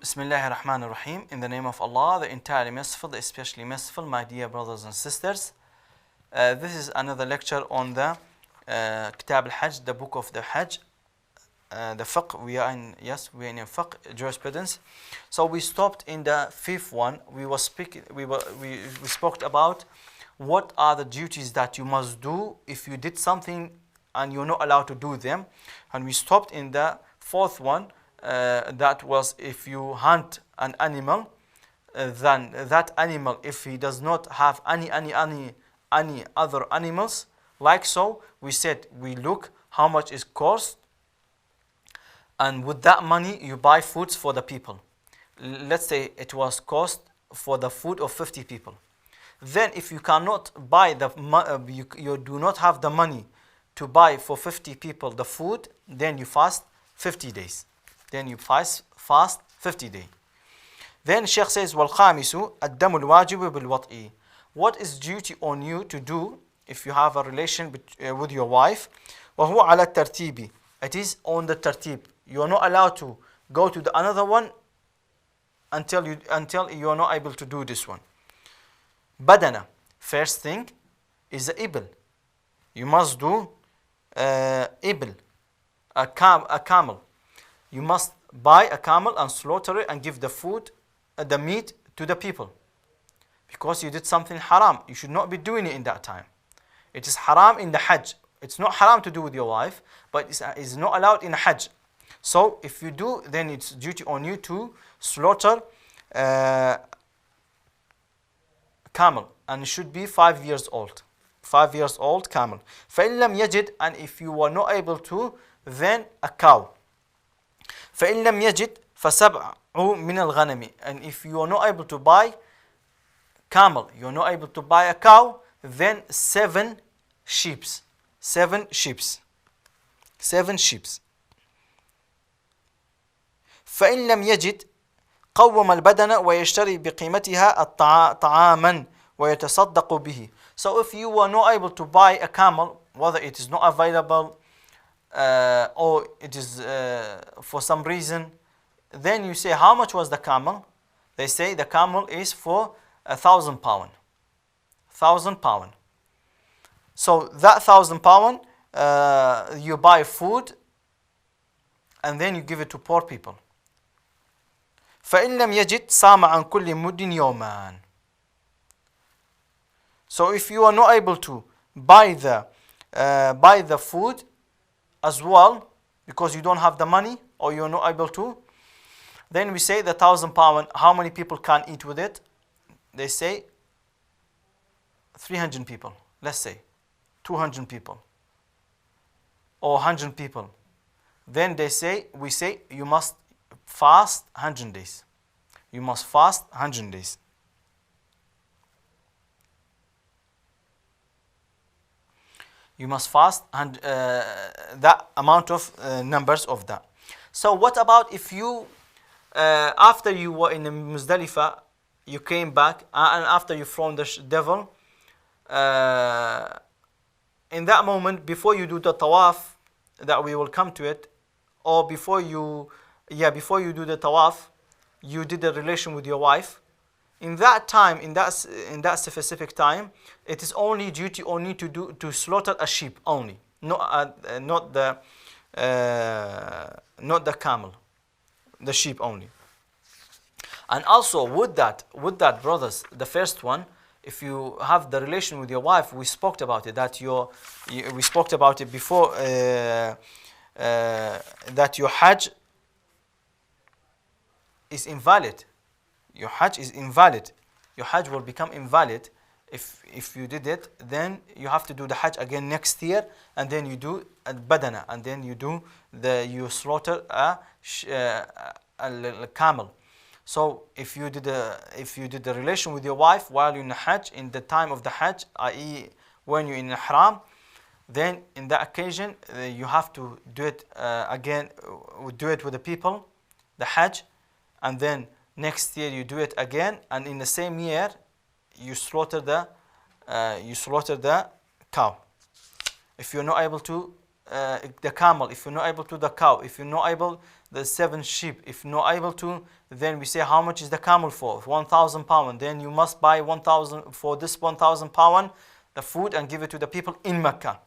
Bismillahir Rahmanir Rahim. In the name of Allah, the entirely merciful, the especially merciful, my dear brothers and sisters. This is another lecture on the Kitab al-Hajj, the book of the Hajj, the fiqh. We are in fiqh, jurisprudence. So we stopped in the fifth one. We spoke about what are the duties that you must do if you did something and you're not allowed to do them. And we stopped in the fourth one. That was if you hunt an animal, then that animal, if he does not have any other animals, like so, we said we look how much it cost, and with that money you buy foods for the people. Let's say it was cost for the food of 50 people. Then if you cannot buy you do not have the money to buy for 50 people the food, then you fast 50 days. Then you fast 50 days. Then Sheikh says, وَالْخَامِسُ الدَّمُ الْوَاجِبُ بِالْوَطْءِ. What is duty on you to do if you have a relation with your wife? وَهُوَ عَلَى التَّرْتِيبِ. It is on the tartib. You are not allowed to go to the another one until you are not able to do this one. Badana. First thing is the ibil. You must do ibil, a camel. You must buy a camel and slaughter it and give the food, the meat to the people. Because you did something haram. You should not be doing it in that time. It is haram in the Hajj. It's not haram to do with your wife, but it's not allowed in the Hajj. So if you do, then it's duty on you to slaughter camel. And it should be 5 years old. 5 years old camel. فَإِن لَمْ يَجِدْ. And if you were not able to, then a cow. فَإِن لَمْ يَجِدْ فَسَبْعُ مِنَ الْغَنَمِ. And if you are not able to buy camel, you are not able to buy a cow, then 7 sheep. 7 sheep. 7 sheep. فَإِن لَمْ يَجِدْ قَوَّمَ الْبَدَنَ وَيَشْتَرِي بِقِيمَتِهَا طَعَامًا وَيَتَصَدَّقُ بِهِ. So if you are not able to buy a camel, whether it is not available or it is for some reason, then you say, how much was the camel? They say the camel is for 1,000 pounds. 1,000 pounds. So that 1,000 pounds, you buy food and then you give it to poor people. فَإِن لَمْ يَجِدْ صَامَ عَنْ كُلِّ مُدٍّ يَوْمًا. So if you are not able to buy the food as well, because you don't have the money or you're not able to, then we say the 1,000 pounds, how many people can eat with it? They say 300 people, let's say 200 people or 100 people. Then we say you must fast 100 days. You must fast 100 days. You must fast that amount of numbers of that. So what about if you, after you were in Muzdalifah, you came back and after you thrown the devil, in that moment, before you do the tawaf, that we will come to it, or before you do the tawaf, you did a relation with your wife. In that time, in that specific time, it is only duty only to slaughter a sheep only, not the camel, the sheep only. And also with that, brothers, the first one, if you have the relation with your wife, we spoke about it. We spoke about it before. That your Hajj is invalid. Your Hajj is invalid. Your Hajj will become invalid if you did it. Then you have to do the Hajj again next year, and then you do a badana, and then you slaughter a camel. So if you did the relation with your wife while you're in the Hajj, in the time of the Hajj, i.e. when you're in Ihram, then in that occasion you have to do it again. Do it with the people, the Hajj, and then next year you do it again, and in the same year you slaughter the cow. If you're not able to the camel, if you're not able to the cow, if you're not able the 7 sheep, if you're not able to, then we say how much is the camel for? 1,000 pounds. Then you must buy 1,000 for this 1,000 pounds the food and give it to the people in Mecca.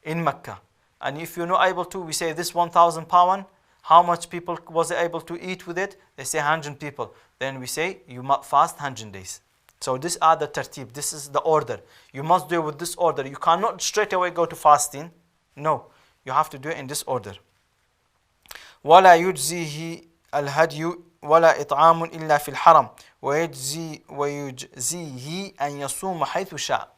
In Mecca. And if you're not able to, we say this 1,000 pounds, how much people was able to eat with it? They say 100 people. Then we say you must fast 100 days. So these are the tartib. This is the order. You must do it with this order. You cannot straight away go to fasting. No, you have to do it in this order. ولا يجزيه الهدي ولا إطعام إلا في الحرم ويجزيه أن يصوم حيث شاء.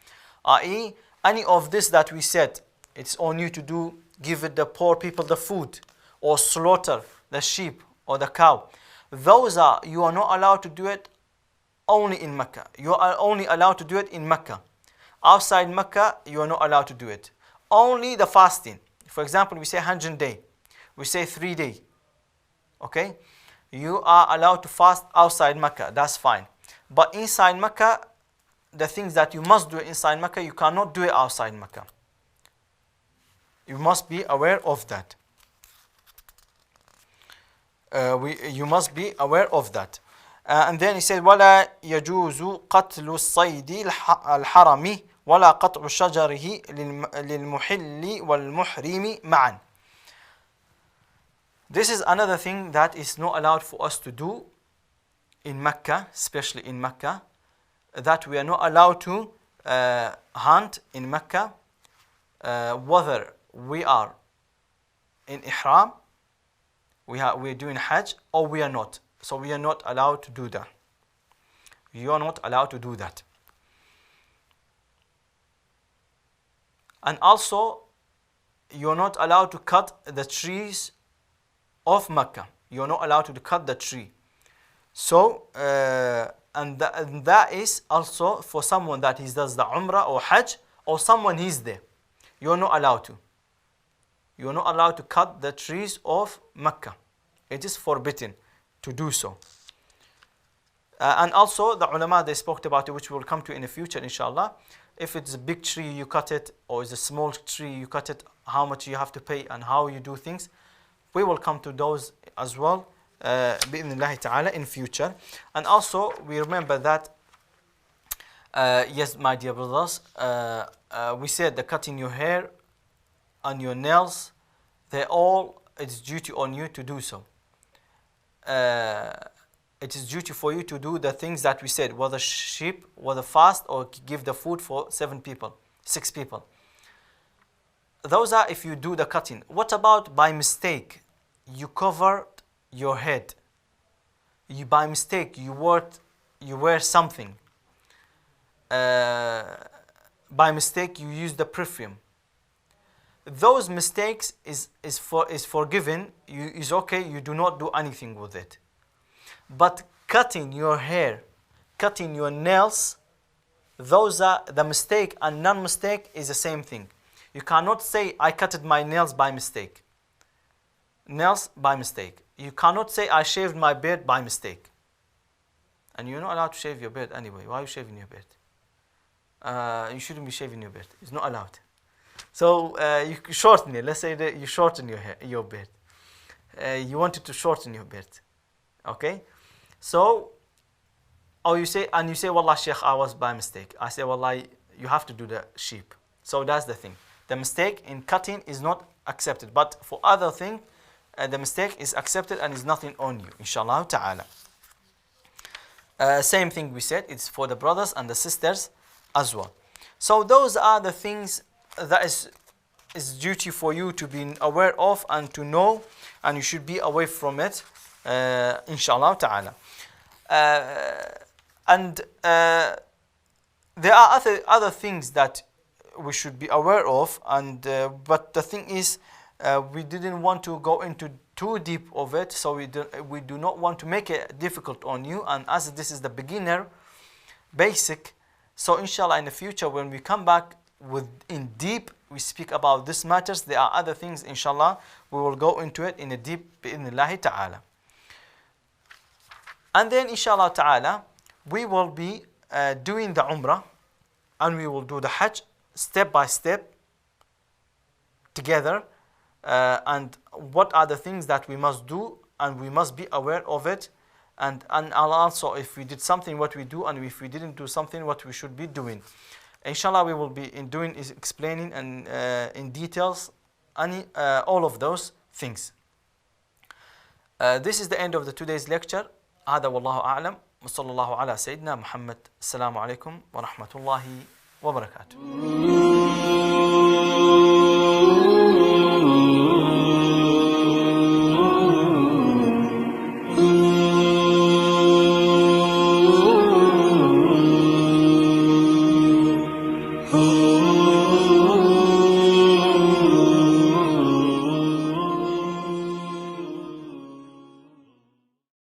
i.e. any of this that we said, it's on you to do, give it the poor people the food, or slaughter the sheep or the cow. Those are, you are not allowed to do it only in Mecca. You are only allowed to do it in Mecca. Outside Mecca, you are not allowed to do it. Only the fasting. For example, we say 100 day. We say 3 days. Okay? You are allowed to fast outside Mecca. That's fine. But inside Mecca, the things that you must do inside Mecca, you cannot do it outside Mecca. You must be aware of that. You must be aware of that. And then he said, وَلَا يَجُوزُ قَتْلُ الصَّيْدِ الْحَرَمِ وَلَا قَطْعُ شَجَرِهِ لِلْمُحِلِّ وَالْمُحْرِمِ مَعًا. This is another thing that is not allowed for us to do in Mecca, especially in Mecca, that we are not allowed to hunt in Mecca, whether we are in Ihram, we are doing Hajj, or we are not. So we are not allowed to do that. You are not allowed to do that. And also, you are not allowed to cut the trees of Mecca. You are not allowed to cut the tree. So, and that is also for someone that he does the Umrah or Hajj, or someone he's there. You are not allowed to. You are not allowed to cut the trees of Mecca. It is forbidden to do so. And also the ulama, they spoke about it, which we'll come to in the future inshallah. If it's a big tree, you cut it, or it's a small tree, you cut it, how much you have to pay and how you do things. We will come to those as well bi'idhnillahi ta'ala in future. And also we remember that yes, my dear brothers, we said the cutting your hair and your nails, it's duty on you to do so. It is duty for you to do the things that we said, whether sheep, whether fast, or give the food for 7 people, 6 people. Those are if you do the cutting. What about by mistake? You covered your head. You by mistake you wear something. By mistake you use the perfume. Those mistakes is forgiven. Is okay. You do not do anything with it. But cutting your hair, cutting your nails, those are the mistake, and non-mistake is the same thing. You cannot say I cutted my nails by mistake. Nails by mistake. You cannot say I shaved my beard by mistake. And you're not allowed to shave your beard anyway. Why are you shaving your beard? You shouldn't be shaving your beard. It's not allowed. So you shorten it. Let's say that you shorten your beard. You wanted to shorten your beard. Okay? So, or you say, Wallah Sheikh, I was by mistake. I say, Wallah, you have to do the sheep. So that's the thing. The mistake in cutting is not accepted. But for other thing, the mistake is accepted and is nothing on you. Inshallah ta'ala. Same thing we said, it's for the brothers and the sisters as well. So those are the things that is duty for you to be aware of and to know, and you should be away from it, inshallah ta'ala. And there are other things that we should be aware of, and but the thing is, we didn't want to go into too deep of it, so we do not want to make it difficult on you. And as this is the beginner basic, so inshallah in the future when we come back in deep, we speak about these matters. There are other things, inshallah, we will go into it in a deep bi'idhnillahi ta'ala. And then inshallah ta'ala, we will be doing the Umrah and we will do the Hajj step by step. together, and what are the things that we must do and we must be aware of it, and also if we did something what we do, and if we didn't do something what we should be doing. Inshallah, we will be doing is explaining and in details all of those things. This is the end of the today's lecture. هذا والله أعلم وصلى الله على سيدنا محمد. السلام عليكم ورحمة الله وبركاته.